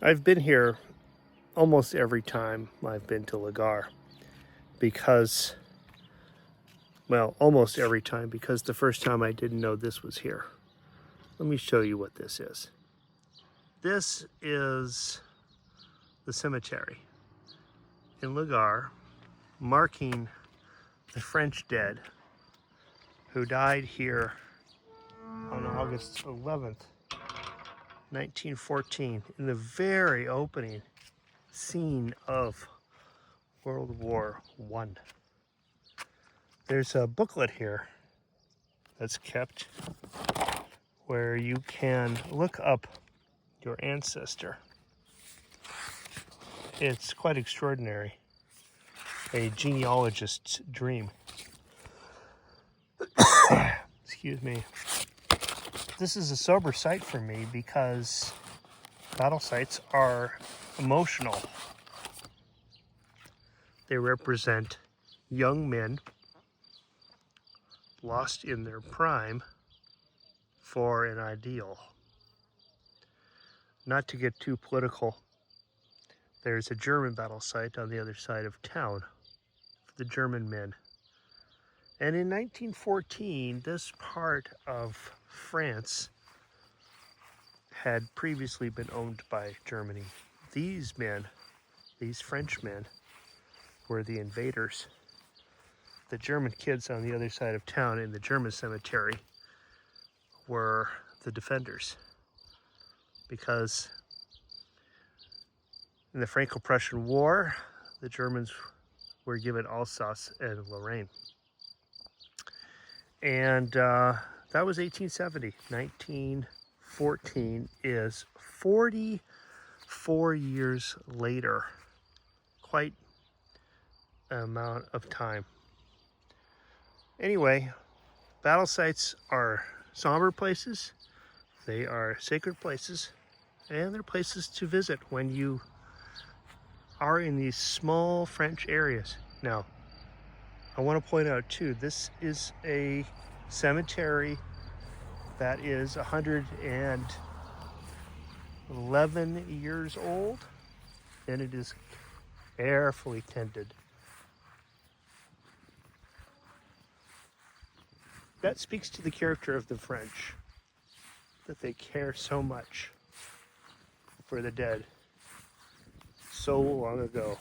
I've been here almost every time I've been to Legarde because, well, almost every time, because the first time I didn't know this was here. Let me show you what this is. This is the cemetery in Legarde, marking the French dead who died here on August 11th, 1914, in the very opening scene of World War I. There's a booklet here that's kept where you can look up your ancestor. It's quite extraordinary. A genealogist's dream. Excuse me. This is a sober sight for me because battle sites are emotional. They represent young men lost in their prime for an ideal. Not to get too political, there's a German battle site on the other side of town for the German men. And in 1914, this part of France had previously been owned by Germany. These men, these French men, were the invaders. The German kids on the other side of town in the German cemetery were the defenders, because in the Franco-Prussian War, the Germans were given Alsace and Lorraine. And that was 1870. 1914 is 44 years later. Quite an amount of time. Anyway, battle sites are somber places. They are sacred places. And they're places to visit when you are in these small French areas. Now, I want to point out too, this is a cemetery that is 111 years old, and it is carefully tended. That speaks to the character of the French, that they care so much for the dead so long ago.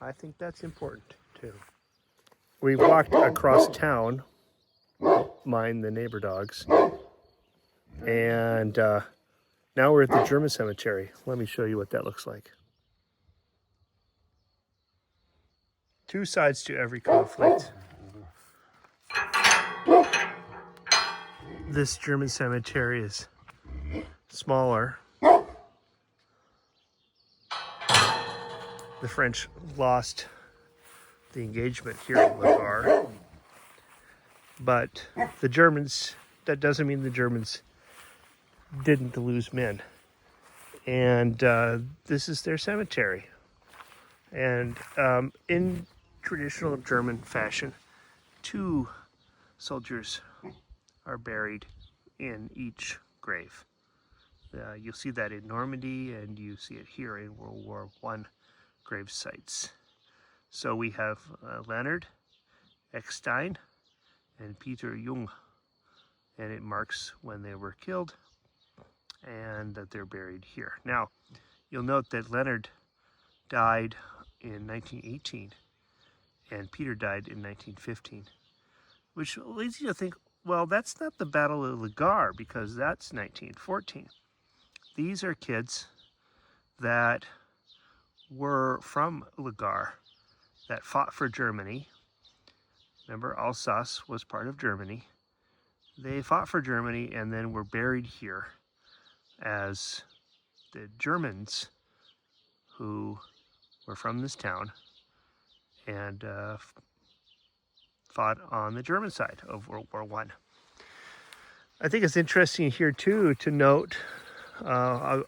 I think that's important too. We've walked across town, mind the neighbor dogs, and now we're at the German cemetery. Let me show you what that looks like. Two sides to every conflict. This German cemetery is smaller. The French lost the engagement here in Legarde, but the Germans, that doesn't mean the Germans didn't lose men. And this is their cemetery. And in traditional German fashion, two soldiers are buried in each grave. You'll see that in Normandy, and you see it here in World War I grave sites. So we have Leonard, Eckstein, and Peter Jung, and it marks when they were killed and that they're buried here. Now, you'll note that Leonard died in 1918 and Peter died in 1915, which leads you to think, well, that's not the Battle of Legarde, because that's 1914. These are kids that were from Legarde, that fought for Germany. Remember, Alsace was part of Germany. They fought for Germany and then were buried here as the Germans who were from this town and fought on the German side of World War I. I think it's interesting here too to note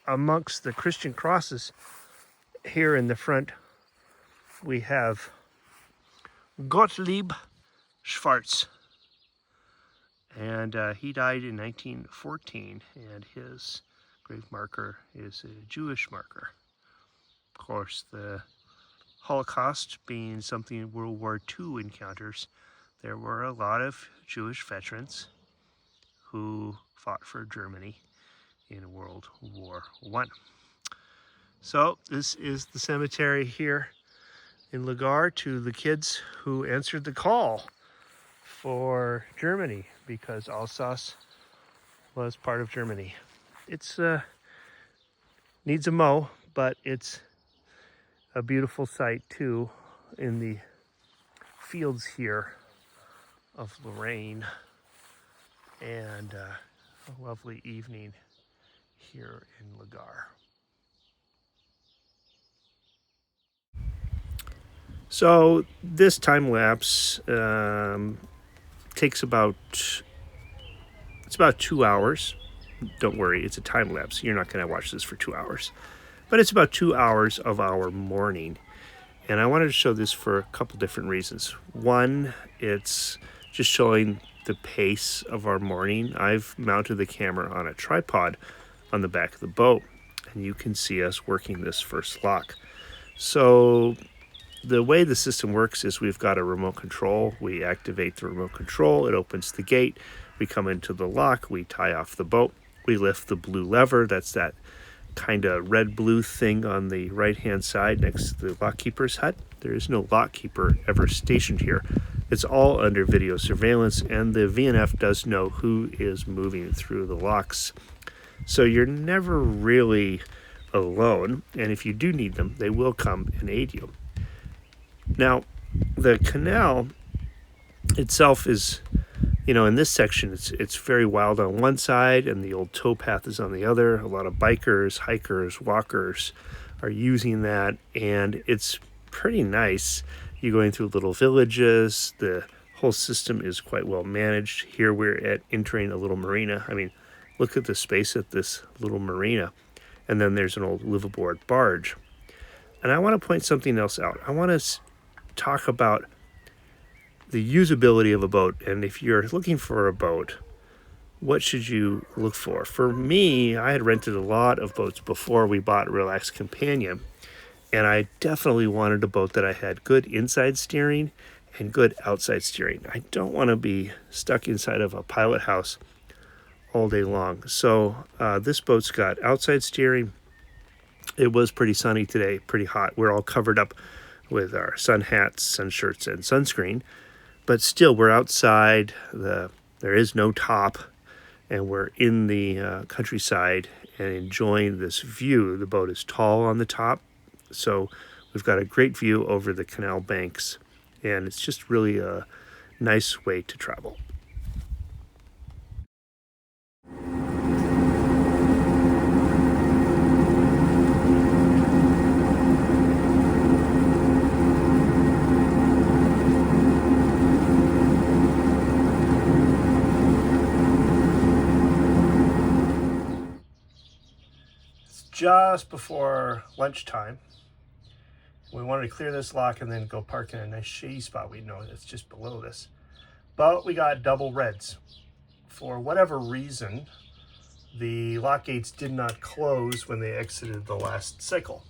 amongst the Christian crosses here in the front, we have Gottlieb Schwarz, and he died in 1914, and his grave marker is a Jewish marker. Of course, the Holocaust being something World War II encounters, there were a lot of Jewish veterans who fought for Germany in World War I. So this is the cemetery here in Legarde to the kids who answered the call for Germany, because Alsace was part of Germany. It's needs a mow, but it's a beautiful sight too in the fields here of Lorraine, and a lovely evening here in Legarde. So this time lapse takes about 2 hours. Don't worry, it's a time lapse. You're not going to watch this for 2 hours, but it's about 2 hours of our morning. And I wanted to show this for a couple different reasons. One, it's just showing the pace of our morning. I've mounted the camera on a tripod on the back of the boat, and you can see us working this first lock. So the way the system works is we've got a remote control. We activate the remote control, it opens the gate, we come into the lock, we tie off the boat, we lift the blue lever, that's that kind of red-blue thing on the right-hand side next to the lockkeeper's hut. There is no lockkeeper ever stationed here. It's all under video surveillance, and the VNF does know who is moving through the locks. So you're never really alone, and if you do need them, they will come and aid you. Now, the canal itself is, in this section, it's very wild on one side and the old towpath is on the other. A lot of bikers, hikers, walkers are using that, and it's pretty nice. You're going through little villages. The whole system is quite well managed. Here we're entering a little marina. I mean, look at the space at this little marina. And then there's an old liveaboard barge. And I want to point something else out. I want to talk about the usability of a boat, and if you're looking for a boat, what should you look for? For me, I had rented a lot of boats before we bought Relax Companion, and I definitely wanted a boat that I had good inside steering and good outside steering. I don't want to be stuck inside of a pilot house all day long. So this boat's got outside steering. It was pretty sunny today, pretty hot. We're all covered up with our sun hats, sun shirts, and sunscreen. But still, we're outside, there is no top, and we're in the countryside and enjoying this view. The boat is tall on the top, so we've got a great view over the canal banks, and it's just really a nice way to travel. Just before lunchtime, we wanted to clear this lock and then go park in a nice shady spot. We know it's just below this, but we got double reds. For whatever reason, the lock gates did not close when they exited the last cycle.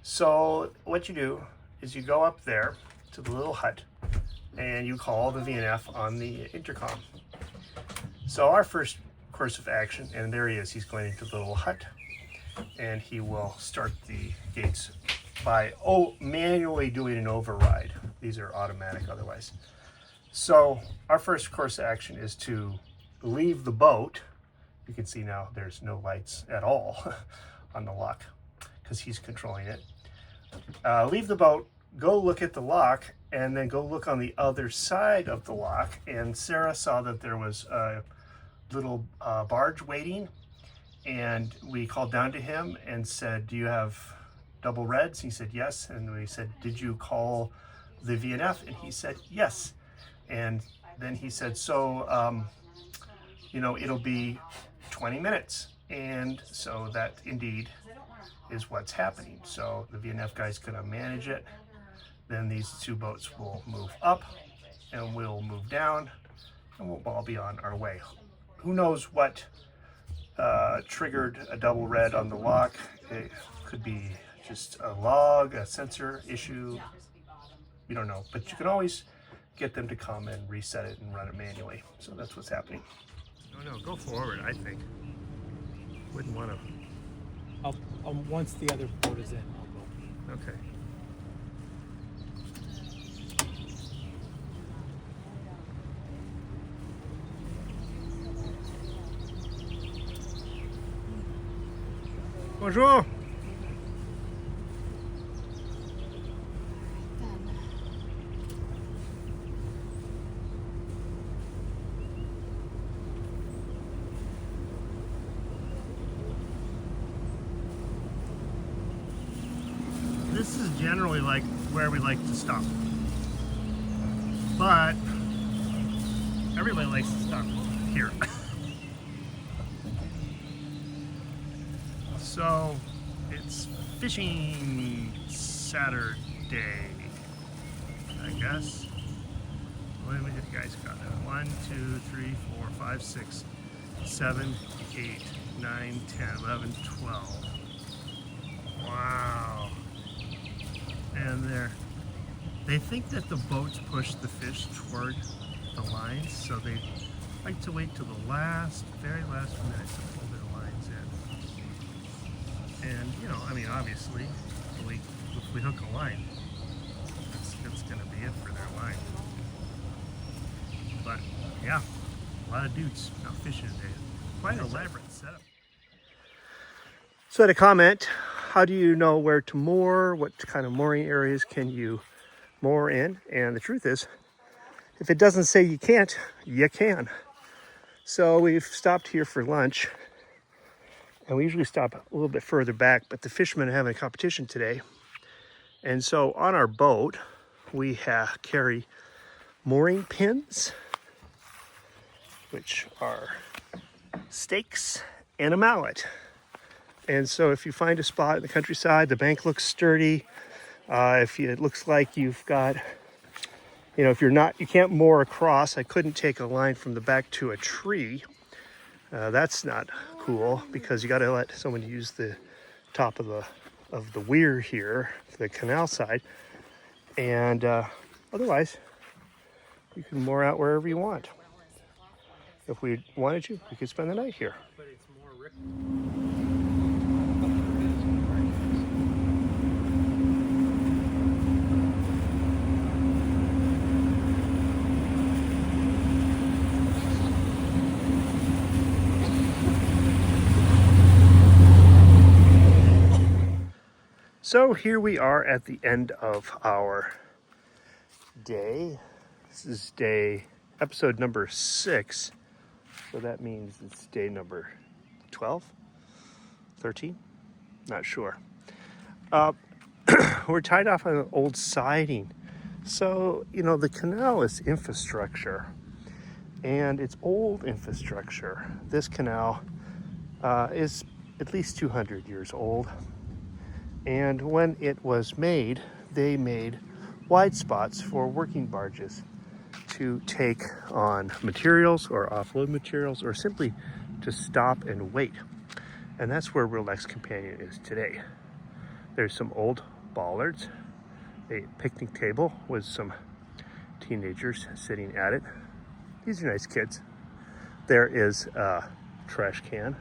So what you do is you go up there to the little hut and you call the VNF on the intercom. So our first course of action, and there he is, he's going into the little hut, and he will start the gates by manually doing an override. These are automatic otherwise. So our first course of action is to leave the boat. You can see now there's no lights at all on the lock because he's controlling it. Leave the boat, go look at the lock, and then go look on the other side of the lock. And Sarah saw that there was a little barge waiting, and we called down to him and said, "Do you have double reds?" He said yes. And we said, "Did you call the VNF?" And he said yes. And then he said, "So it'll be 20 minutes. And so that indeed is what's happening. So the VNF guy's gonna manage it. Then these two boats will move up and we'll move down, and we'll all be on our way. Who knows what triggered a double red on the lock. It could be just a log, a sensor issue. We don't know, but you can always get them to come and reset it and run it manually. So that's what's happening. No, go forward, I think. Wouldn't want to. Once the other boat is in, I'll go. Okay. Bonjour. This is generally like where we like to stop, but everybody likes to stop here. So it's fishing Saturday, I guess. What many guys got? 1, 2, 3, 4, 5, 6, 7, 8, 9, 10, 11, 12. Wow. And they think that the boats push the fish toward the lines, so they like to wait till the very last minute to pull their lines in. And, you know, I mean, obviously, if we hook a line, that's going to be it for their line. But, yeah, a lot of dudes out fishing today. Quite an elaborate setup. So I had a comment, how do you know where to moor? What kind of mooring areas can you moor in? And the truth is, if it doesn't say you can't, you can. So we've stopped here for lunch, and we usually stop a little bit further back, but the fishermen are having a competition today. And so on our boat, we carry mooring pins, which are stakes and a mallet. And so if you find a spot in the countryside, the bank looks sturdy, if it looks like you've got, you know, if you can't moor across, I couldn't take a line from the back to a tree. That's not cool, because you got to let someone use the top of the weir here, the canal side. And otherwise, you can moor out wherever you want. If we wanted to, we could spend the night here. But it's more Rick. So here we are at the end of our day. This is episode number 6. So that means it's day number 12, 13, not sure. We're tied off on an old siding. So, you know, the canal is infrastructure, and it's old infrastructure. This canal is at least 200 years old. And when it was made, they made wide spots for working barges to take on materials or offload materials, or simply to stop and wait. And that's where Relax Companion is today. There's some old bollards, a picnic table with some teenagers sitting at it. These are nice kids. There is a trash can.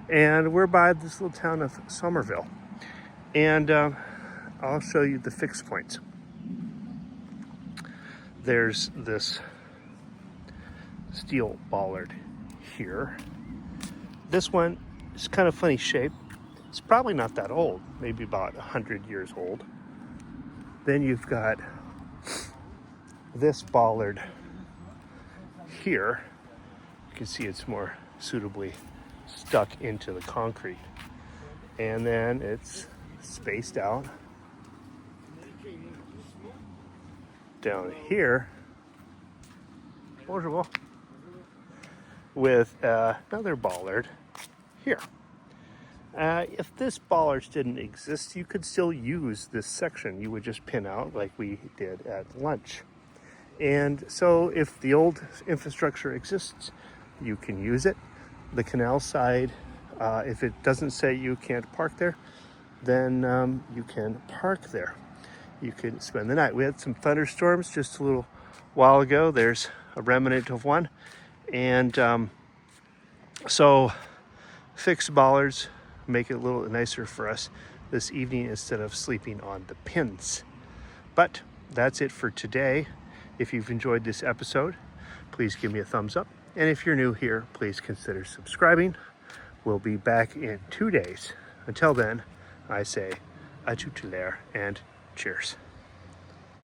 And we're by this little town of Somerville. And I'll show you the fixed points. There's this steel bollard here. This one is kind of funny shape. It's probably not that old, maybe about 100 years old. Then you've got this bollard here. You can see it's more suitably stuck into the concrete. And then it's spaced out down here with another bollard here. If this bollard didn't exist, you could still use this section. You would just pin out like we did at lunch. And so if the old infrastructure exists, you can use it. the canal side, if it doesn't say you can't park there, then you can park there. You can spend the night. We had some thunderstorms just a little while ago. There's a remnant of one. And so fixed bollards make it a little nicer for us this evening instead of sleeping on the pins. But that's it for today. If you've enjoyed this episode, please give me a thumbs up. And if you're new here, please consider subscribing. We'll be back in 2 days. Until then, I say à tout à l'heure and cheers.